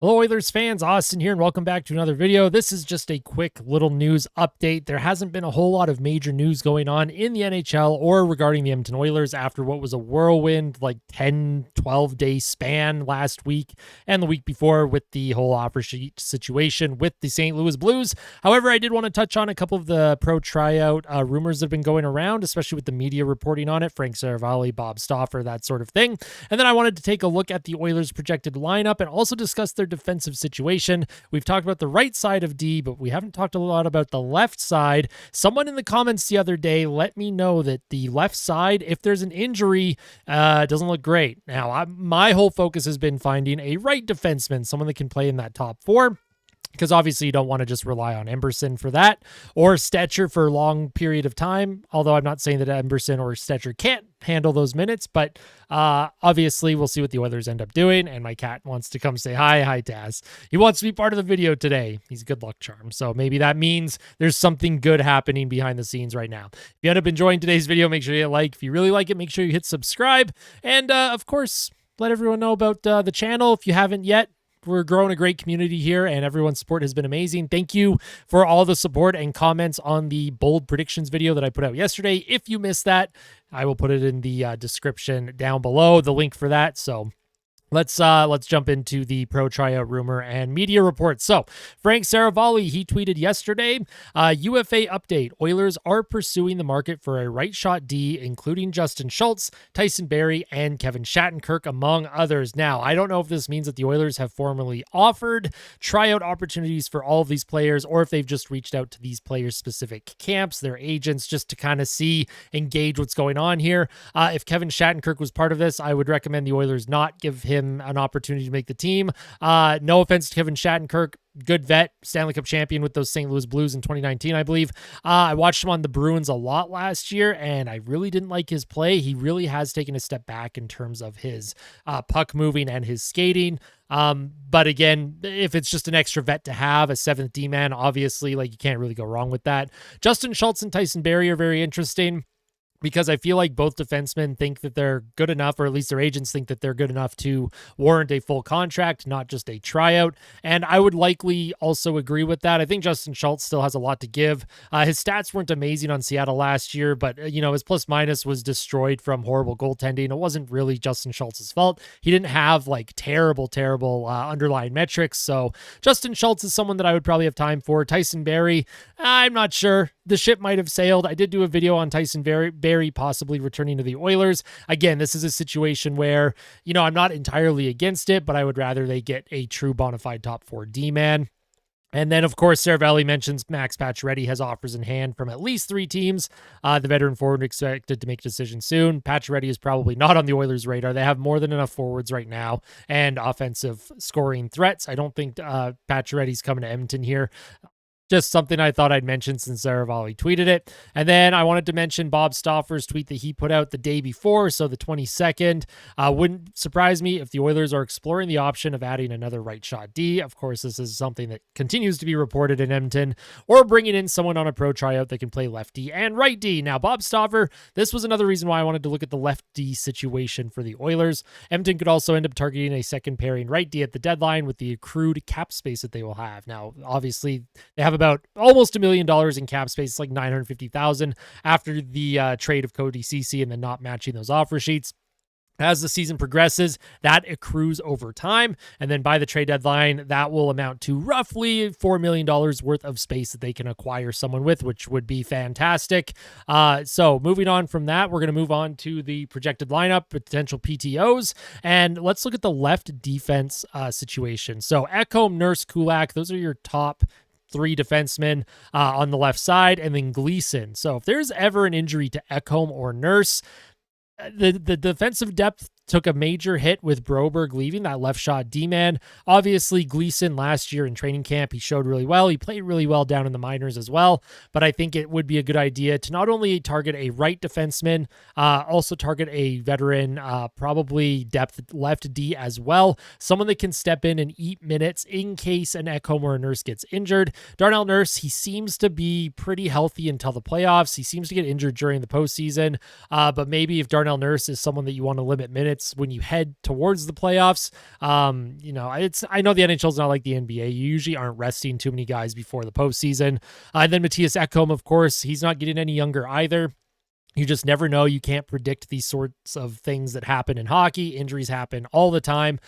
Hello Oilers fans, Austin here, and welcome back to another video. This is just a quick little news update. There hasn't been a whole lot of major news going on in the NHL or regarding the Edmonton Oilers after what was a whirlwind, like 10, 12-day span last week and the week before with the whole offer sheet situation with the St. Louis Blues. However, I did want to touch on a couple of the pro tryout rumors that have been going around, especially with the media reporting on it, Frank Saravalli, Bob Stauffer, that sort of thing. And then I wanted to take a look at the Oilers' projected lineup and also discuss their defensive situation. We've talked about the right side of D, but we haven't talked a lot about the left side. Someone in the comments the other day let me know that the left side, if there's an injury, doesn't look great. Now, my whole focus has been finding a right defenseman, someone that can play in that top four, because obviously you don't want to just rely on Emberson for that, or Stetcher for a long period of time, although I'm not saying that Emberson or Stetcher can't handle those minutes, but obviously we'll see what the Oilers end up doing, and my cat wants to come say hi. Hi, Taz. He wants to be part of the video today. He's a good luck charm, so maybe that means there's something good happening behind the scenes right now. If you end up enjoying today's video, make sure you hit like. If you really like it, make sure you hit subscribe, and of course, let everyone know about the channel if you haven't yet. We're growing a great community here, and everyone's support has been amazing. Thank you for all the support and comments on the bold predictions video that I put out yesterday. If you missed that, I will put it in the description down below, the link for that. So let's jump into the pro tryout rumor and media reports. So Frank Saravalli, he tweeted yesterday, UFA update. Oilers are pursuing the market for a right shot D, including Justin Schultz, Tyson Barrie, and Kevin Shattenkirk, among others. Now, I don't know if this means that the Oilers have formally offered tryout opportunities for all of these players, or if they've just reached out to these players' specific camps, their agents, just to kind of see, engage what's going on here. If Kevin Shattenkirk was part of this, I would recommend the Oilers not give him an opportunity to make the team. No offense to Kevin Shattenkirk, good vet, Stanley Cup champion with those St. Louis Blues in 2019, I believe. I watched him on the Bruins a lot last year, and I really didn't like his play. He really has taken a step back in terms of his puck moving and his skating. But again, if it's just an extra vet to have, a seventh D-man, obviously, like, you can't really go wrong with that. Justin Schultz and Tyson Barrie are very interesting, because I feel like both defensemen think that they're good enough, or at least their agents think that they're good enough to warrant a full contract, not just a tryout. And I would likely also agree with that. I think Justin Schultz still has a lot to give. His stats weren't amazing on Seattle last year, but his plus minus was destroyed from horrible goaltending. It wasn't really Justin Schultz's fault. He didn't have like terrible underlying metrics. So Justin Schultz is someone that I would probably have time for. Tyson Barrie, I'm not sure. The ship might have sailed. I did do a video on Tyson Barrie possibly returning to the Oilers. Again, this is a situation where, I'm not entirely against it, but I would rather they get a true bona fide top four D-man. And then, of course, Saravalli mentions Max Pacioretty has offers in hand from at least 3 teams. The veteran forward expected to make a decision soon. Pacioretty is probably not on the Oilers' radar. They have more than enough forwards right now and offensive scoring threats. I don't think Pacioretty's coming to Edmonton here. Just something I thought I'd mention since Saravalli tweeted it. And then I wanted to mention Bob Stauffer's tweet that he put out the day before, so the 22nd. Wouldn't surprise me if the Oilers are exploring the option of adding another right shot D. Of course, this is something that continues to be reported in Edmonton, or bringing in someone on a pro tryout that can play left D and right D. Now, Bob Stauffer, this was another reason why I wanted to look at the left D situation for the Oilers. Edmonton could also end up targeting a second pairing right D at the deadline with the accrued cap space that they will have. Now, obviously, they have about almost $1 million in cap space. It's like $950,000 after the trade of Cody Ceci and then not matching those offer sheets. As the season progresses, that accrues over time. And then by the trade deadline, that will amount to roughly $4 million worth of space that they can acquire someone with, which would be fantastic. So moving on from that, we're going to move on to the projected lineup, potential PTOs. And let's look at the left defense situation. So Ekholm, Nurse, Kulak, those are your top 3 defensemen on the left side, and then Gleason. So if there's ever an injury to Ekholm or Nurse, the defensive depth took a major hit with Broberg leaving, that left shot D-man. Obviously, Gleason last year in training camp, he showed really well. He played really well down in the minors as well, but I think it would be a good idea to not only target a right defenseman, also target a veteran, probably depth left D as well. Someone that can step in and eat minutes in case an Ekholm or a Nurse gets injured. Darnell Nurse, he seems to be pretty healthy until the playoffs. He seems to get injured during the postseason, but maybe if Darnell Nurse is someone that you want to limit minutes, hits when you head towards the playoffs. You know, I know the NHL is not like the NBA. You usually aren't resting too many guys before the postseason. And then Matthias Ekholm, of course, he's not getting any younger either. You just never know. You can't predict these sorts of things that happen in hockey. Injuries happen all the time.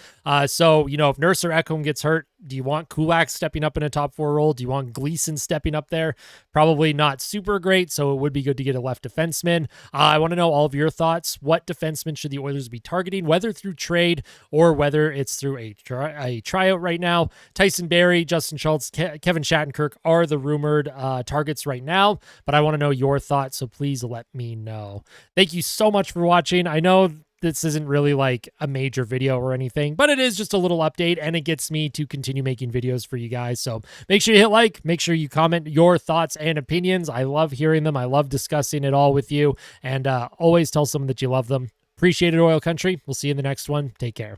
So, you know, if Nurse or Ekholm gets hurt, do you want Kulak stepping up in a top 4 role? Do you want Gleason stepping up there? Probably not super great, so it would be good to get a left defenseman. I want to know all of your thoughts. What defenseman should the Oilers be targeting, whether through trade or whether it's through a tryout right now? Tyson, Barrie, Justin Schultz, Kevin Shattenkirk are the rumored targets right now, but I want to know your thoughts, so please let me know. Thank you so much for watching. I know this isn't really like a major video or anything, but it is just a little update, and it gets me to continue making videos for you guys. So make sure you hit like, make sure you comment your thoughts and opinions. I love hearing them. I love discussing it all with you, and always tell someone that you love them. Appreciate it, Oil Country. We'll see you in the next one. Take care.